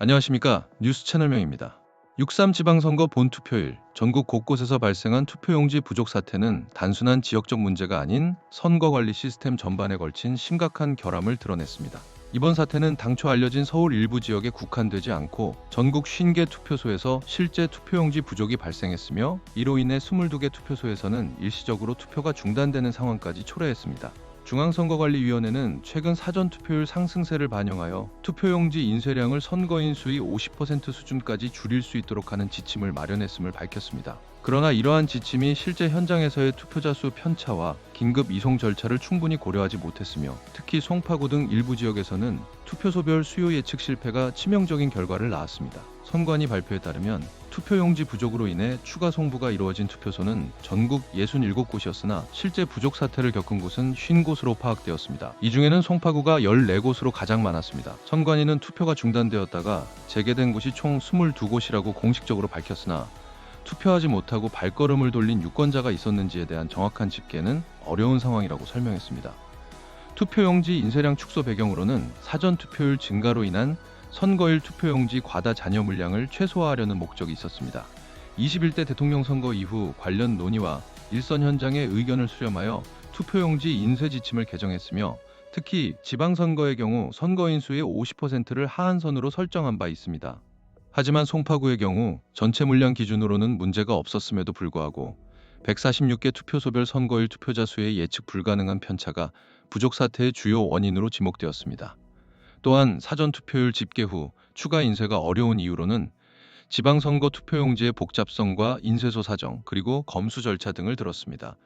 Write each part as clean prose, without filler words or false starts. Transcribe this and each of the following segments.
안녕하십니까. 뉴스 채널명입니다. 6.3 지방선거 본투표일 전국 곳곳에서 발생한 투표용지 부족 사태는 단순한 지역적 문제가 아닌 선거관리 시스템 전반에 걸친 심각한 결함을 드러냈습니다. 이번 사태는 당초 알려진 서울 일부 지역에 국한되지 않고 전국 50개 투표소에서 실제 투표용지 부족이 발생했으며 이로 인해 22개 투표소에서는 일시적으로 투표가 중단되는 상황까지 초래했습니다. 중앙선거관리위원회는 최근 사전투표율 상승세를 반영하여 투표용지 인쇄량을 선거인 수의 50% 수준까지 줄일 수 있도록 하는 지침을 마련했음을 밝혔습니다. 그러나 이러한 지침이 실제 현장에서의 투표자 수 편차와 긴급 이송 절차를 충분히 고려하지 못했으며 특히 송파구 등 일부 지역에서는 투표소별 수요 예측 실패가 치명적인 결과를 낳았습니다. 선관위 발표에 따르면 투표용지 부족으로 인해 추가 송부가 이루어진 투표소는 전국 67곳이었으나 실제 부족 사태를 겪은 곳은 50곳으로 파악되었습니다. 이 중에는 송파구가 14곳으로 가장 많았습니다. 선관위는 투표가 중단되었다가 재개된 곳이 총 22곳이라고 공식적으로 밝혔으나 투표하지 못하고 발걸음을 돌린 유권자가 있었는지에 대한 정확한 집계는 어려운 상황이라고 설명했습니다. 투표용지 인쇄량 축소 배경으로는 사전투표율 증가로 인한 선거일 투표용지 과다 잔여 물량을 최소화하려는 목적이 있었습니다. 21대 대통령 선거 이후 관련 논의와 일선 현장의 의견을 수렴하여 투표용지 인쇄 지침을 개정했으며 특히 지방선거의 경우 선거인 수의 50%를 하한선으로 설정한 바 있습니다. 하지만 송파구의 경우 전체 물량 기준으로는 문제가 없었음에도 불구하고 146개 투표소별 선거일 투표자 수의 예측 불가능한 편차가 부족 사태의 주요 원인으로 지목되었습니다. 또한 사전투표율 집계 후 추가 인쇄가 어려운 이유로는 지방선거 투표용지의 복잡성과 인쇄소 사정 그리고 검수 절차 등을 들었습니다.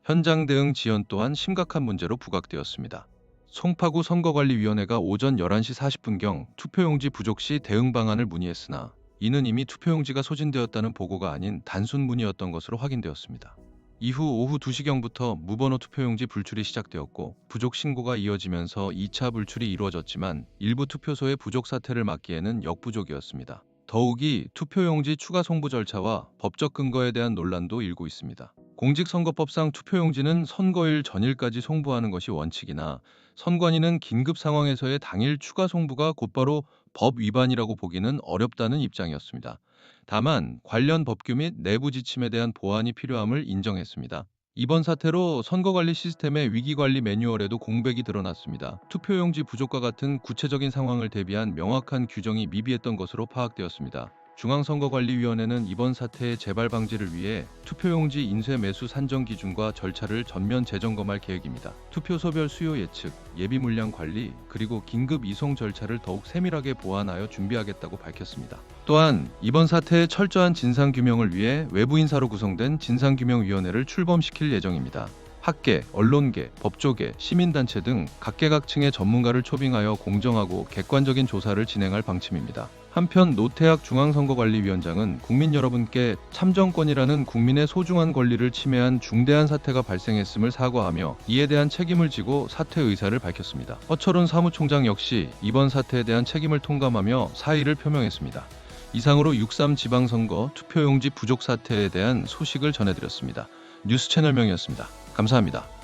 현장 대응 지연 또한 심각한 문제로 부각되었습니다. 송파구 선거관리위원회가 오전 11시 40분경 투표용지 부족 시 대응 방안을 문의했으나 이는 이미 투표용지가 소진되었다는 보고가 아닌 단순 문의였던 것으로 확인되었습니다. 이후 오후 2시경부터 무번호 투표용지 불출이 시작되었고 부족 신고가 이어지면서 2차 불출이 이루어졌지만 일부 투표소의 부족 사태를 막기에는 역부족이었습니다. 더욱이 투표용지 추가 송부 절차와 법적 근거에 대한 논란도 일고 있습니다. 공직선거법상 투표용지는 선거일 전일까지 송부하는 것이 원칙이나 선관위는 긴급 상황에서의 당일 추가 송부가 곧바로 법 위반이라고 보기는 어렵다는 입장이었습니다. 다만 관련 법규 및 내부 지침에 대한 보완이 필요함을 인정했습니다. 이번 사태로 선거관리 시스템의 위기관리 매뉴얼에도 공백이 드러났습니다. 투표용지 부족과 같은 구체적인 상황을 대비한 명확한 규정이 미비했던 것으로 파악되었습니다. 중앙선거관리위원회는 이번 사태의 재발 방지를 위해 투표용지 인쇄 매수 산정 기준과 절차를 전면 재점검할 계획입니다. 투표소별 수요 예측, 예비 물량 관리, 그리고 긴급 이송 절차를 더욱 세밀하게 보완하여 준비하겠다고 밝혔습니다. 또한 이번 사태의 철저한 진상규명을 위해 외부 인사로 구성된 진상규명위원회를 출범시킬 예정입니다. 학계, 언론계, 법조계, 시민단체 등 각계각층의 전문가를 초빙하여 공정하고 객관적인 조사를 진행할 방침입니다. 한편 노태학 중앙선거관리위원장은 국민 여러분께 참정권이라는 국민의 소중한 권리를 침해한 중대한 사태가 발생했음을 사과하며 이에 대한 책임을 지고 사퇴 의사를 밝혔습니다. 허철훈 사무총장 역시 이번 사태에 대한 책임을 통감하며 사의를 표명했습니다. 이상으로 6.3 지방선거 투표용지 부족 사태에 대한 소식을 전해드렸습니다. 뉴스 채널명이었습니다. 감사합니다.